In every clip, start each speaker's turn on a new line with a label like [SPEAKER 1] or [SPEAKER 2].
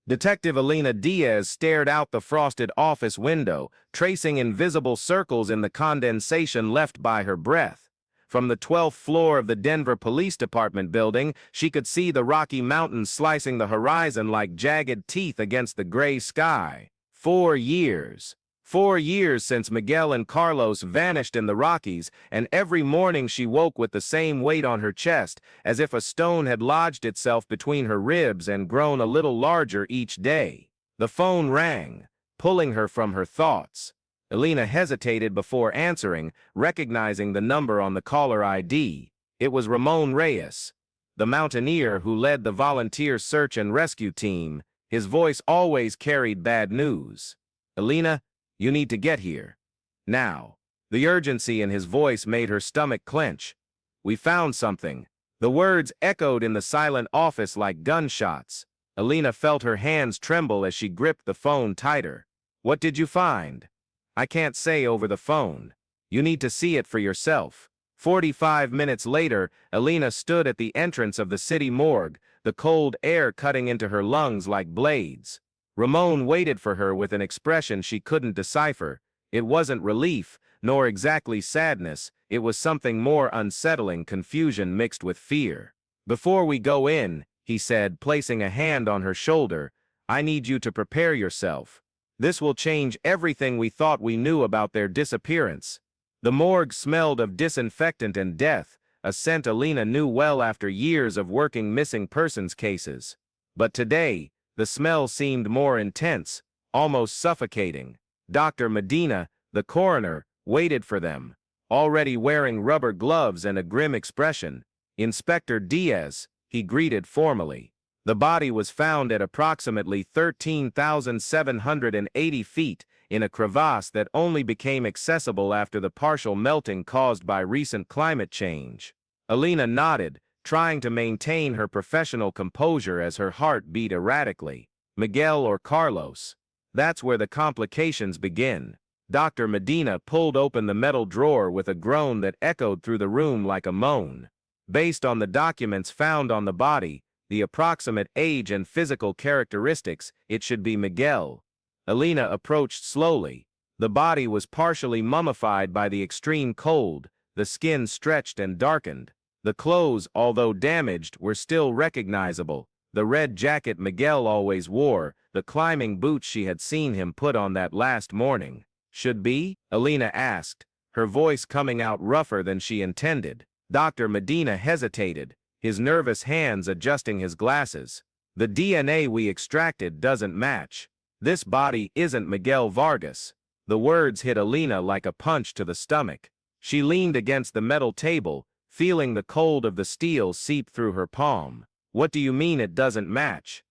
[SPEAKER 1] Detective Elena Diaz stared out the frosted office window, tracing invisible circles in the condensation left by her breath. From the 12th floor of the Denver Police Department building, she could see the Rocky Mountains slicing the horizon like jagged teeth against the gray sky. 4 years. 4 years since Miguel and Carlos vanished in the Rockies, and every morning she woke with the same weight on her chest, as if a stone had lodged itself between her ribs and grown a little larger each day. The phone rang, pulling her from her thoughts. Elena hesitated before answering, recognizing the number on the caller ID. It was Ramon Reyes, the mountaineer who led the volunteer search and rescue team. His voice always carried bad news. "Elena, you need to get here. Now." The urgency in his voice made her stomach clench. "We found something." The words echoed in the silent office like gunshots. Elena felt her hands tremble as she gripped the phone tighter. "What did you find?" "I can't say over the phone. You need to see it for yourself." 45 minutes later, Elena stood at the entrance of the city morgue, the cold air cutting into her lungs like blades. Ramon waited for her with an expression she couldn't decipher. It wasn't relief, nor exactly sadness. It was something more unsettling, confusion mixed with fear. "Before we go in," he said, placing a hand on her shoulder, "I need you to prepare yourself. This will change everything we thought we knew about their disappearance." The morgue smelled of disinfectant and death, a scent Elena knew well after years of working missing persons cases. But today, the smell seemed more intense, almost suffocating. Dr. Medina, the coroner, waited for them, already wearing rubber gloves and a grim expression. "Inspector Diaz," he greeted formally. The body was found at approximately 13,780 feet, in a crevasse that only became accessible after the partial melting caused by recent climate change. Elena nodded, trying to maintain her professional composure as her heart beat erratically. "Miguel or Carlos? That's where the complications begin." Dr. Medina pulled open the metal drawer with a groan that echoed through the room like a moan. "Based on the documents found on the body, the approximate age and physical characteristics, it should be Miguel." Elena approached slowly. The body was partially mummified by the extreme cold, the skin stretched and darkened. The clothes, although damaged, were still recognizable. The red jacket Miguel always wore, the climbing boots she had seen him put on that last morning. "Should be?" Elena asked, her voice coming out rougher than she intended. Dr. Medina hesitated, his nervous hands adjusting his glasses. "The DNA we extracted doesn't match. This body isn't Miguel Vargas." The words hit Elena like a punch to the stomach. She leaned against the metal table, feeling the cold of the steel seep through her palm. "What do you mean it doesn't match?"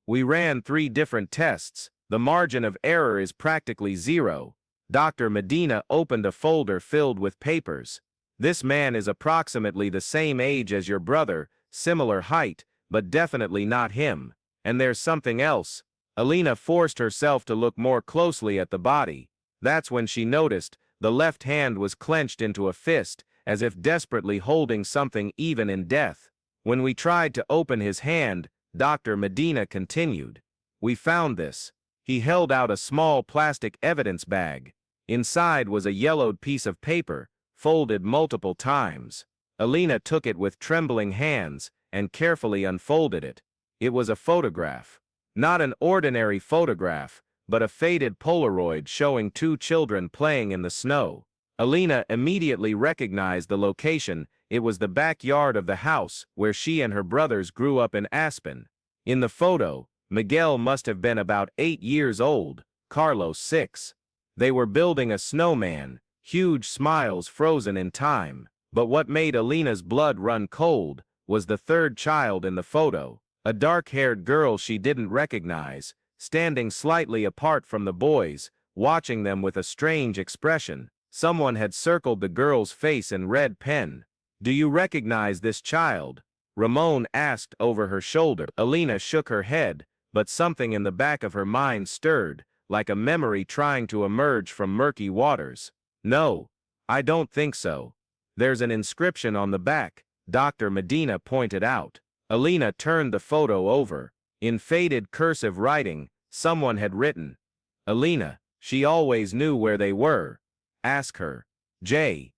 [SPEAKER 1] "We ran 3 different tests. The margin of error is practically zero." Dr. Medina opened a folder filled with papers. "This man is approximately the same age as your brother, similar height, but definitely not him. And there's something else." Elena forced herself to look more closely at the body. That's when she noticed the left hand was clenched into a fist, as if desperately holding something even in death. "When we tried to open his hand," Dr. Medina continued, "we found this." He held out a small plastic evidence bag. Inside was a yellowed piece of paper, folded multiple times. Elena took it with trembling hands and carefully unfolded it. It was a photograph. Not an ordinary photograph, but a faded Polaroid showing 2 children playing in the snow. Elena immediately recognized the location. It was the backyard of the house where she and her brothers grew up in Aspen. In the photo, Miguel must have been about 8 years old, Carlos 6. They were building a snowman, huge smiles frozen in time. But what made Elena's blood run cold was the 3rd child in the photo, a dark-haired girl she didn't recognize, standing slightly apart from the boys, watching them with a strange expression. Someone had circled the girl's face in red pen. "Do you recognize this child?" Ramon asked over her shoulder. Elena shook her head, but something in the back of her mind stirred, like a memory trying to emerge from murky waters. "No, I don't think so. There's an inscription on the back," Dr. Medina pointed out. Elena turned the photo over. In faded cursive writing, someone had written, "Alina, she always knew where they were. Ask her. J."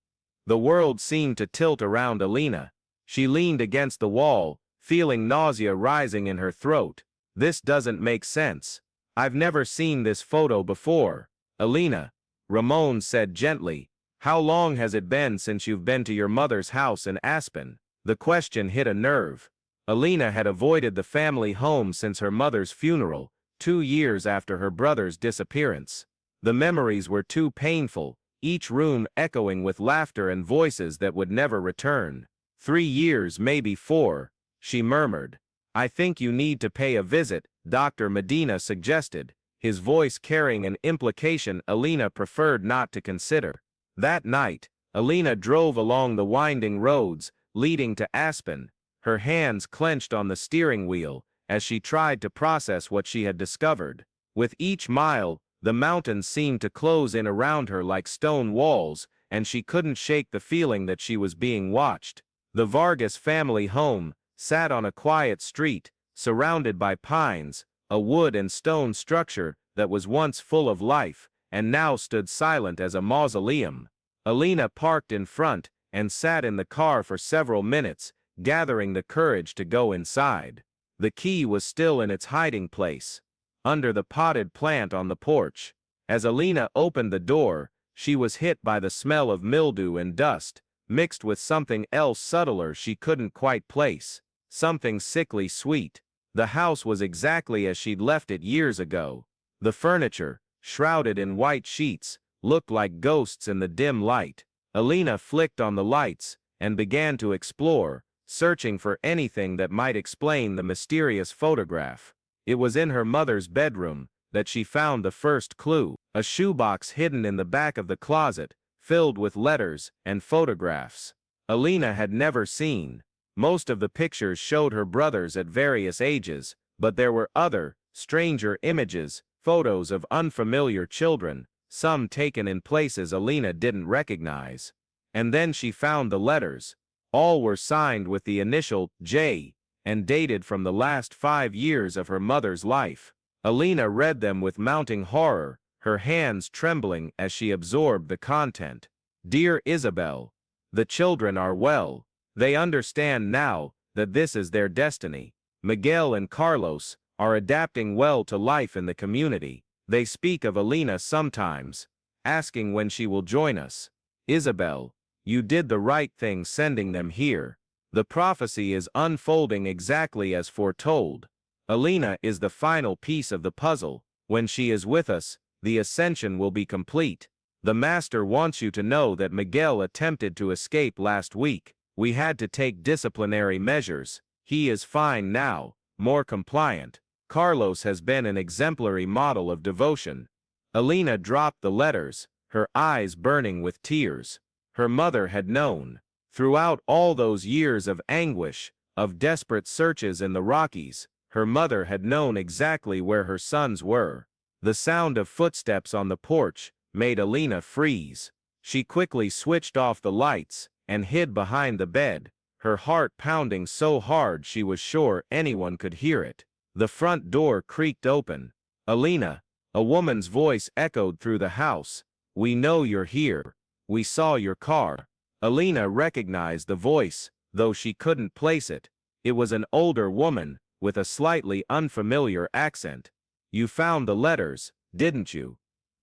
[SPEAKER 1] The world seemed to tilt around Alina. She leaned against the wall, feeling nausea rising in her throat. This doesn't make sense. I've never seen this photo before. Alina, Ramon said gently, how long has it been since you've been to your mother's house in Aspen? The question hit a nerve. Alina had avoided the family home since her mother's funeral, 2 years after her brother's disappearance. The memories were too painful, each room echoing with laughter and voices that would never return. 3 years, maybe 4, she murmured. I think you need to pay a visit, Dr. Medina suggested, his voice carrying an implication Alina preferred not to consider. That night, Alina drove along the winding roads leading to Aspen, her hands clenched on the steering wheel as she tried to process what she had discovered. With each mile, the mountains seemed to close in around her like stone walls, and she couldn't shake the feeling that she was being watched. The Vargas family home sat on a quiet street, surrounded by pines, a wood and stone structure that was once full of life, and now stood silent as a mausoleum. Alina parked in front and sat in the car for several minutes, gathering the courage to go inside. The key was still in its hiding place, under the potted plant on the porch. As Alina opened the door, she was hit by the smell of mildew and dust, mixed with something else subtler she couldn't quite place, something sickly sweet. The house was exactly as she'd left it years ago. The furniture, shrouded in white sheets, looked like ghosts in the dim light. Alina flicked on the lights and began to explore, searching for anything that might explain the mysterious photograph. It was in her mother's bedroom that she found the first clue, a shoebox hidden in the back of the closet, filled with letters and photographs Alina had never seen. Most of the pictures showed her brothers at various ages, but there were other, stranger images, photos of unfamiliar children, some taken in places Alina didn't recognize. And then she found the letters. All were signed with the initial J and dated from the last 5 years of her mother's life. Alina read them with mounting horror, her hands trembling as she absorbed the content. Dear Isabel, the children are well. They understand now that this is their destiny. Miguel and Carlos are adapting well to life in the community. They speak of Alina sometimes, asking when she will join us. Isabel, you did the right thing sending them here. The prophecy is unfolding exactly as foretold. Alina is the final piece of the puzzle. When she is with us, the ascension will be complete. The Master wants you to know that Miguel attempted to escape last week. We had to take disciplinary measures. He is fine now, more compliant. Carlos has been an exemplary model of devotion. Alina dropped the letters, her eyes burning with tears. Her mother had known. Throughout all those years of anguish, of desperate searches in the Rockies, her mother had known exactly where her sons were. The sound of footsteps on the porch made Alina freeze. She quickly switched off the lights and hid behind the bed, her heart pounding so hard she was sure anyone could hear it. The front door creaked open. Alina, a woman's voice echoed through the house. We know you're here. We saw your car. Alina recognized the voice, though she couldn't place it. It was an older woman, with a slightly unfamiliar accent. You found the letters, didn't you?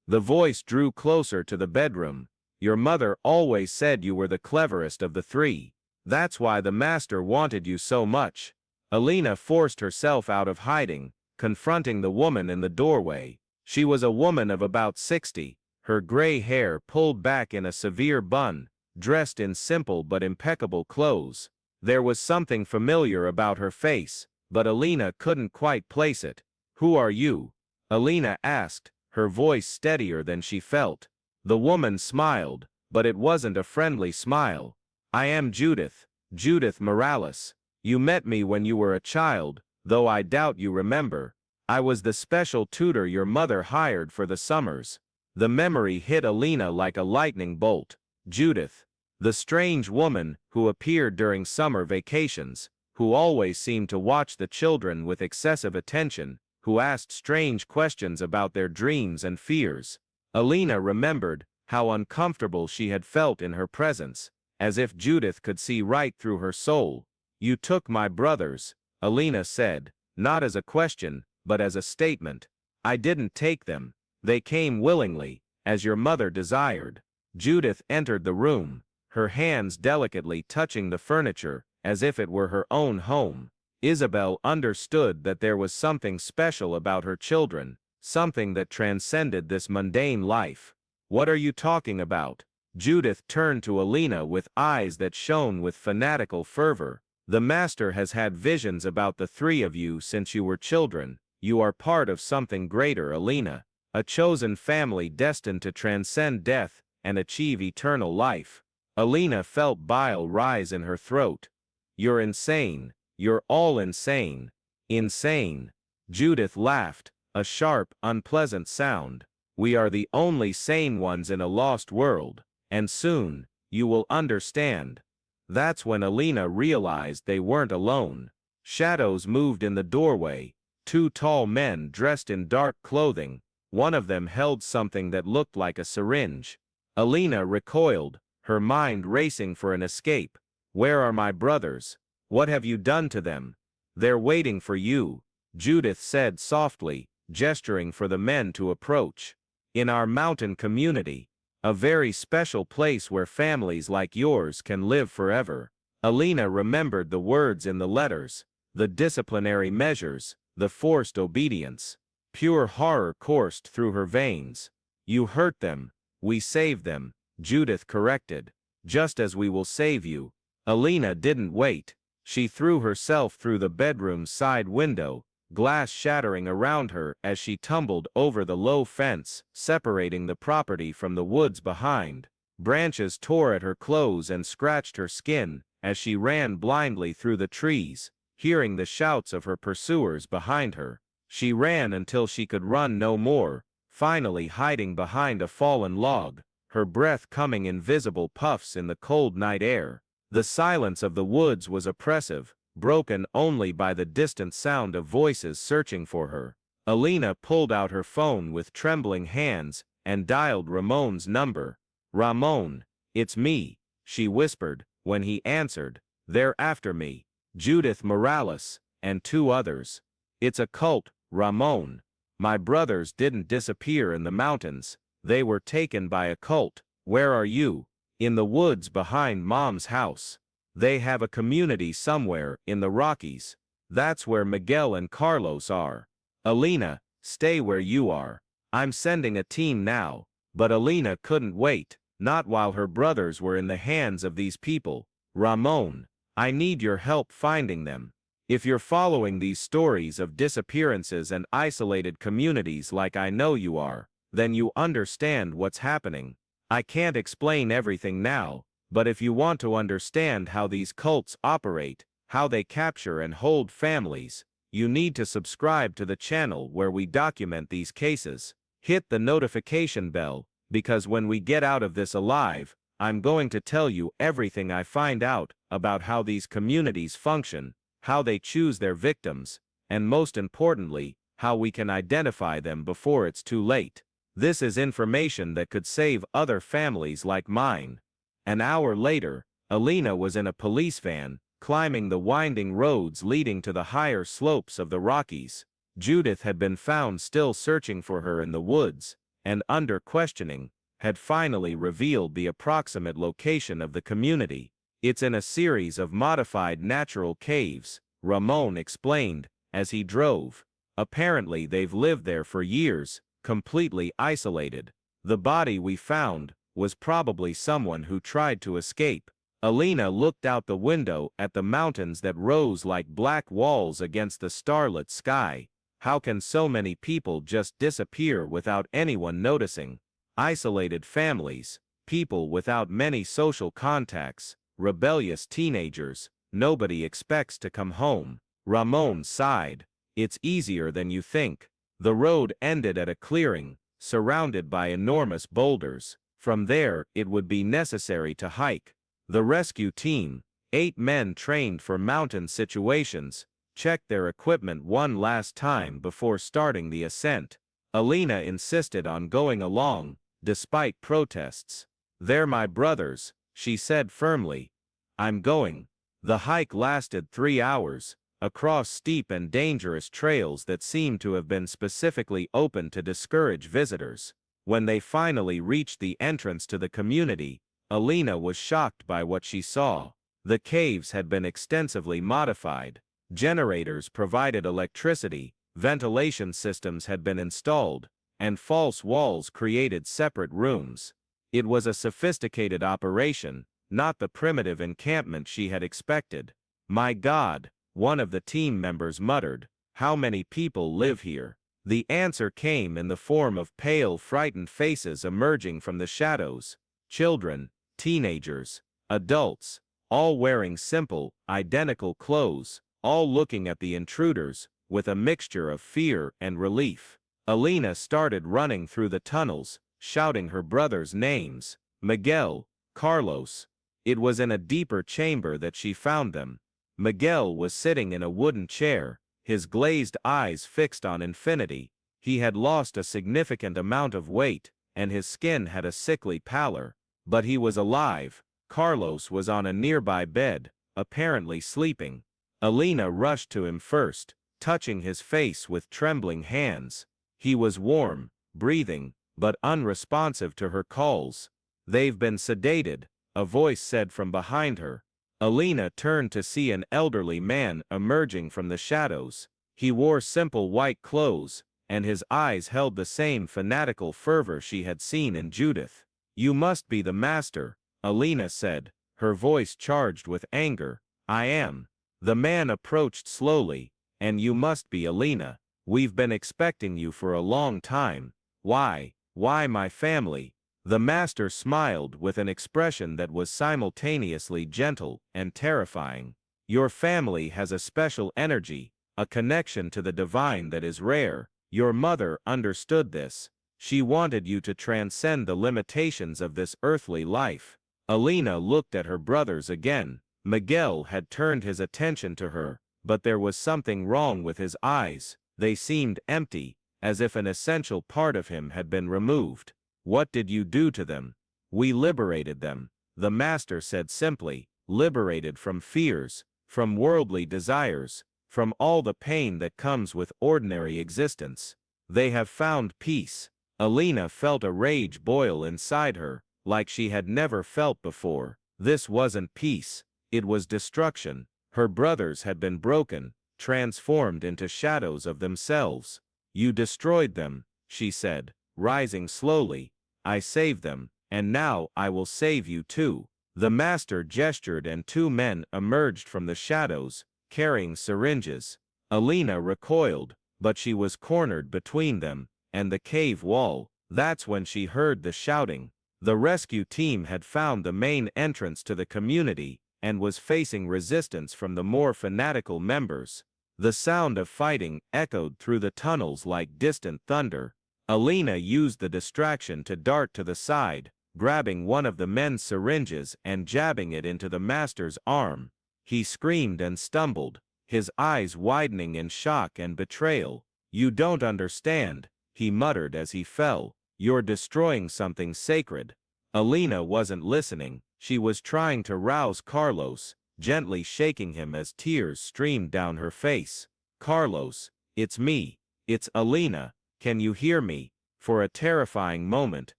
[SPEAKER 1] The voice drew closer to the bedroom. Your mother always said you were the cleverest of the 3. That's why the Master wanted you so much. Alina forced herself out of hiding, confronting the woman in the doorway. She was a woman of about 60, her gray hair pulled back in a severe bun, dressed in simple but impeccable clothes. There was something familiar about her face, but Alina couldn't quite place it. Who are you? Alina asked, her voice steadier than she felt. The woman smiled, but it wasn't a friendly smile. I am Judith, Judith Morales. You met me when you were a child, though I doubt you remember. I was the special tutor your mother hired for the summers. The memory hit Alina like a lightning bolt. Judith, the strange woman who appeared during summer vacations, who always seemed to watch the children with excessive attention, who asked strange questions about their dreams and fears. Alina remembered how uncomfortable she had felt in her presence, as if Judith could see right through her soul. "You took my brothers," Alina said, not as a question, but as a statement. "I didn't take them. They came willingly, as your mother desired." Judith entered the room, her hands delicately touching the furniture, as if it were her own home. Isabel understood that there was something special about her children, something that transcended this mundane life. "What are you talking about?" Judith turned to Alina with eyes that shone with fanatical fervor. "The Master has had visions about the three of you since you were children. You are part of something greater, Alina. A chosen family destined to transcend death and achieve eternal life." Alina felt bile rise in her throat. "You're insane. You're all insane. Insane." Judith laughed, a sharp, unpleasant sound. "We are the only sane ones in a lost world, and soon, you will understand." That's when Alina realized they weren't alone. Shadows moved in the doorway, two tall men dressed in dark clothing. One of them held something that looked like a syringe. Alina recoiled, her mind racing for an escape. "Where are my brothers? What have you done to them?" "They're waiting for you," Judith said softly, gesturing for the men to approach. "In our mountain community. A very special place where families like yours can live forever." Alina remembered the words in the letters, the disciplinary measures, the forced obedience. Pure horror coursed through her veins. "You hurt them. We saved them," Judith corrected. "Just as we will save you." Alina didn't wait. She threw herself through the bedroom's side window, glass shattering around her as she tumbled over the low fence separating the property from the woods behind. Branches tore at her clothes and scratched her skin as she ran blindly through the trees, hearing the shouts of her pursuers behind her. She ran until she could run no more, finally hiding behind a fallen log, her breath coming in visible puffs in the cold night air. The silence of the woods was oppressive, broken only by the distant sound of voices searching for her. Alina pulled out her phone with trembling hands and dialed Ramon's number. "Ramon, it's me," she whispered, when he answered. "They're after me. Judith Morales, and two others. It's a cult, Ramon. My brothers didn't disappear in the mountains. They were taken by a cult." "Where are you?" "In the woods behind Mom's house. They have a community somewhere in the Rockies. That's where Miguel and Carlos are." "Alina, stay where you are. I'm sending a team now." But Alina couldn't wait, not while her brothers were in the hands of these people. "Ramon, I need your help finding them. If you're following these stories of disappearances and isolated communities like I know you are, then you understand what's happening. I can't explain everything now, but if you want to understand how these cults operate, how they capture and hold families, you need to subscribe to the channel where we document these cases. Hit the notification bell, because when we get out of this alive, I'm going to tell you everything I find out about how these communities function, how they choose their victims, and most importantly, how we can identify them before it's too late. This is information that could save other families like mine. An hour later, Alina was in a police van, climbing the winding roads leading to the higher slopes of the Rockies. Judith had been found still searching for her in the woods, and under questioning, had finally revealed the approximate location of the community. "It's in a series of modified natural caves," Ramon explained, as he drove. "Apparently they've lived there for years, completely isolated. The body we found was probably someone who tried to escape." Alina looked out the window at the mountains that rose like black walls against the starlit sky. How can so many people just disappear without anyone noticing? Isolated families, people without many social contacts, rebellious teenagers, nobody expects to come home. Ramon sighed. "It's easier than you think." The road ended at a clearing, surrounded by enormous boulders. From there, it would be necessary to hike. The rescue team, 8 men trained for mountain situations, checked their equipment one last time before starting the ascent. Alina insisted on going along, despite protests. "They're my brothers," she said firmly. "I'm going." The hike lasted 3 hours, across steep and dangerous trails that seemed to have been specifically opened to discourage visitors. When they finally reached the entrance to the community, Alina was shocked by what she saw. The caves had been extensively modified. Generators provided electricity, ventilation systems had been installed, and false walls created separate rooms. It was a sophisticated operation, not the primitive encampment she had expected. "My God," one of the team members muttered, "how many people live here?" The answer came in the form of pale, frightened faces emerging from the shadows. Children, teenagers, adults, all wearing simple, identical clothes, all looking at the intruders with a mixture of fear and relief. Alina started running through the tunnels, shouting her brothers' names: Miguel, Carlos. It was in a deeper chamber that she found them. Miguel was sitting in a wooden chair, his glazed eyes fixed on infinity. He had lost a significant amount of weight, and his skin had a sickly pallor. But he was alive. Carlos was on a nearby bed, apparently sleeping. Alina rushed to him first, touching his face with trembling hands. He was warm, breathing, but unresponsive to her calls. "They've been sedated," a voice said from behind her. Alina turned to see an elderly man emerging from the shadows. He wore simple white clothes, and his eyes held the same fanatical fervor she had seen in Judith. "You must be the master," Alina said, her voice charged with anger. "I am." The man approached slowly. "And you must be Alina. We've been expecting you for a long time. Why my family?" The master smiled with an expression that was simultaneously gentle and terrifying. "Your family has a special energy, a connection to the divine that is rare. Your mother understood this. She wanted you to transcend the limitations of this earthly life." Alina looked at her brothers again. Miguel had turned his attention to her, but there was something wrong with his eyes. They seemed empty, as if an essential part of him had been removed. "What did you do to them?" "We liberated them," the master said simply. "Liberated from fears, from worldly desires, from all the pain that comes with ordinary existence. They have found peace." Alina felt a rage boil inside her, like she had never felt before. This wasn't peace, it was destruction. Her brothers had been broken, transformed into shadows of themselves. "You destroyed them," she said, rising slowly. "I saved them, and now I will save you too." The master gestured and 2 men emerged from the shadows, carrying syringes. Alina recoiled, but she was cornered between them and the cave wall. That's when she heard the shouting. The rescue team had found the main entrance to the community and was facing resistance from the more fanatical members. The sound of fighting echoed through the tunnels like distant thunder. Alina used the distraction to dart to the side, grabbing one of the men's syringes and jabbing it into the master's arm. He screamed and stumbled, his eyes widening in shock and betrayal. "You don't understand," he muttered as he fell. "You're destroying something sacred." Alina wasn't listening. She was trying to rouse Carlos, gently shaking him as tears streamed down her face. "Carlos, it's me. It's Alina. Can you hear me?" For a terrifying moment,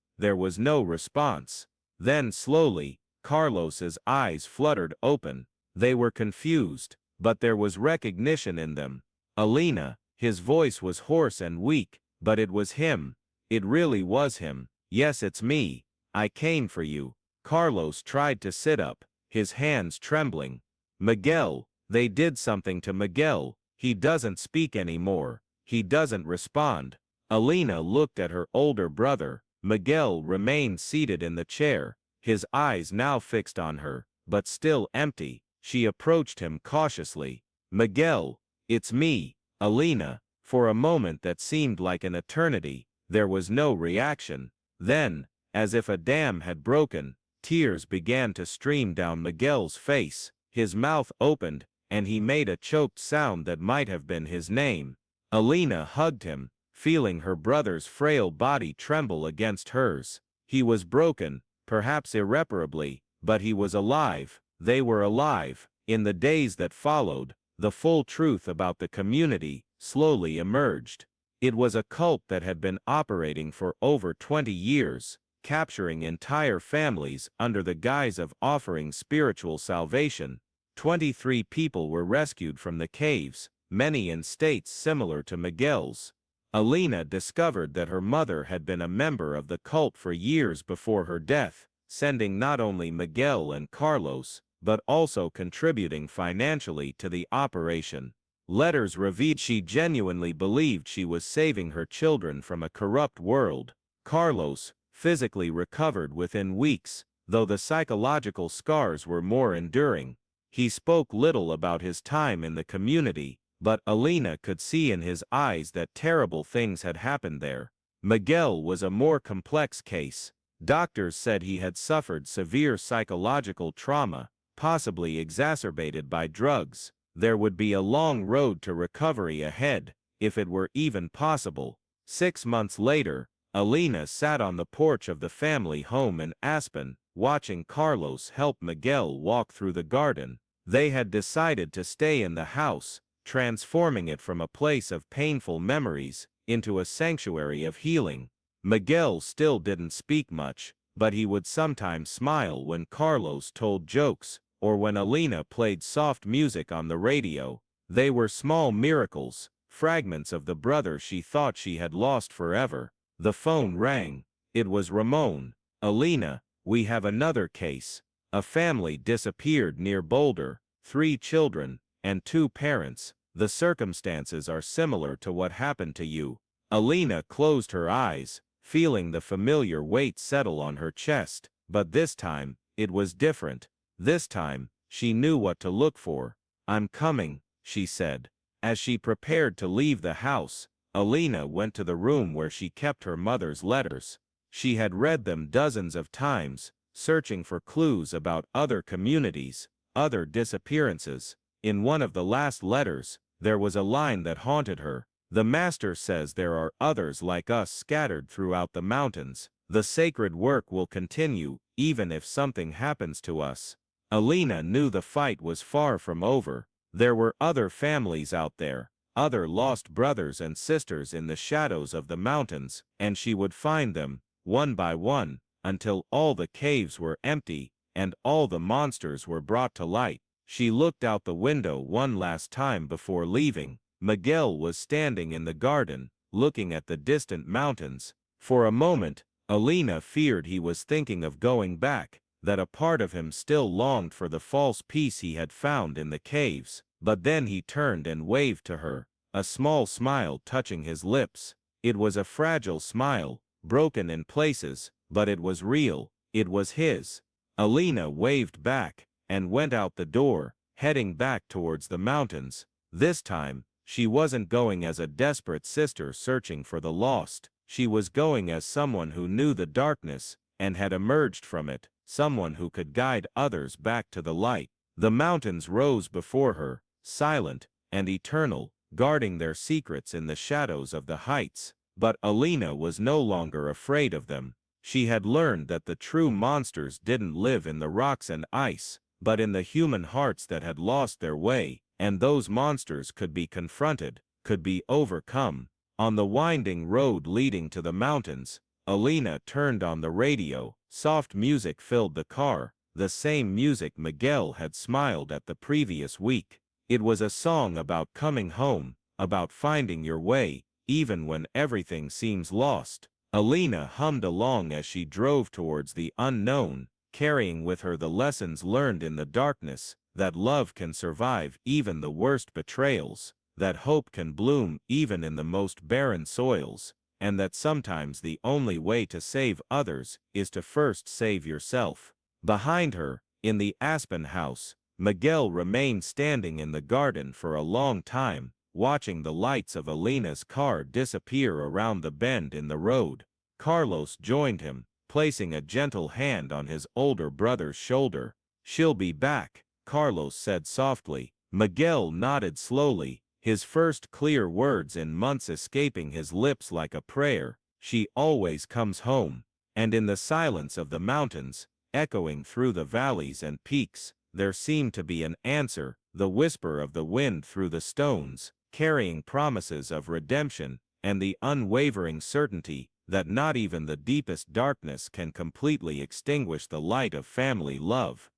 [SPEAKER 1] there was no response. Then slowly, Carlos's eyes fluttered open. They were confused, but there was recognition in them. "Alina," his voice was hoarse and weak, but it was him. It really was him. "Yes, it's me. I came for you." Carlos tried to sit up, his hands trembling. "Miguel, they did something to Miguel. He doesn't speak anymore. He doesn't respond." Alina looked at her older brother. Miguel remained seated in the chair, his eyes now fixed on her, but still empty. She approached him cautiously. "Miguel, it's me, Alina." For a moment that seemed like an eternity, there was no reaction. Then, as if a dam had broken, tears began to stream down Miguel's face. His mouth opened, and he made a choked sound that might have been his name. Alina hugged him, feeling her brother's frail body tremble against hers. He was broken, perhaps irreparably, but he was alive. They were alive. In the days that followed, the full truth about the community slowly emerged. It was a cult that had been operating for over 20 years, capturing entire families under the guise of offering spiritual salvation. 23 people were rescued from the caves, many in states similar to Miguel's. Alina discovered that her mother had been a member of the cult for years before her death, sending not only Miguel and Carlos, but also contributing financially to the operation. Letters revealed she genuinely believed she was saving her children from a corrupt world. Carlos physically recovered within weeks, though the psychological scars were more enduring. He spoke little about his time in the community, but Alina could see in his eyes that terrible things had happened there. Miguel was a more complex case. Doctors said he had suffered severe psychological trauma, possibly exacerbated by drugs. There would be a long road to recovery ahead, if it were even possible. 6 months later, Alina sat on the porch of the family home in Aspen, watching Carlos help Miguel walk through the garden. They had decided to stay in the house, transforming it from a place of painful memories into a sanctuary of healing. Miguel still didn't speak much, but he would sometimes smile when Carlos told jokes, or when Alina played soft music on the radio. They were small miracles, fragments of the brother she thought she had lost forever. The phone rang. It was Ramon. "Alina, we have another case. A family disappeared near Boulder, 3 children, and 2 parents. The circumstances are similar to what happened to you." Alina closed her eyes, feeling the familiar weight settle on her chest, but this time, it was different. This time, she knew what to look for. "I'm coming," she said. As she prepared to leave the house, Alina went to the room where she kept her mother's letters. She had read them dozens of times, searching for clues about other communities, other disappearances. In one of the last letters, there was a line that haunted her. "The Master says there are others like us scattered throughout the mountains. The sacred work will continue, even if something happens to us." Alina knew the fight was far from over. There were other families out there, other lost brothers and sisters in the shadows of the mountains, and she would find them, one by one, until all the caves were empty, and all the monsters were brought to light. She looked out the window one last time before leaving. Miguel was standing in the garden, looking at the distant mountains. For a moment, Alina feared he was thinking of going back, that a part of him still longed for the false peace he had found in the caves. But then he turned and waved to her, a small smile touching his lips. It was a fragile smile, broken in places, but it was real. It was his. Alina waved back, and went out the door, heading back towards the mountains. This time, she wasn't going as a desperate sister searching for the lost. She was going as someone who knew the darkness, and had emerged from it, someone who could guide others back to the light. The mountains rose before her, silent and eternal, guarding their secrets in the shadows of the heights. But Alina was no longer afraid of them. She had learned that the true monsters didn't live in the rocks and ice, but in the human hearts that had lost their way, and those monsters could be confronted, could be overcome. On the winding road leading to the mountains, Alina turned on the radio. Soft music filled the car, the same music Miguel had smiled at the previous week. It was a song about coming home, about finding your way, even when everything seems lost. Alina hummed along as she drove towards the unknown, carrying with her the lessons learned in the darkness, that love can survive even the worst betrayals, that hope can bloom even in the most barren soils, and that sometimes the only way to save others is to first save yourself. Behind her, in the Aspen house, Miguel remained standing in the garden for a long time, watching the lights of Alina's car disappear around the bend in the road. Carlos joined him, placing a gentle hand on his older brother's shoulder. "She'll be back," Carlos said softly. Miguel nodded slowly, his first clear words in months escaping his lips like a prayer. She always comes home. And in the silence of the mountains, echoing through the valleys and peaks, there seemed to be an answer, the whisper of the wind through the stones, carrying promises of redemption, and the unwavering certainty that not even the deepest darkness can completely extinguish the light of family love.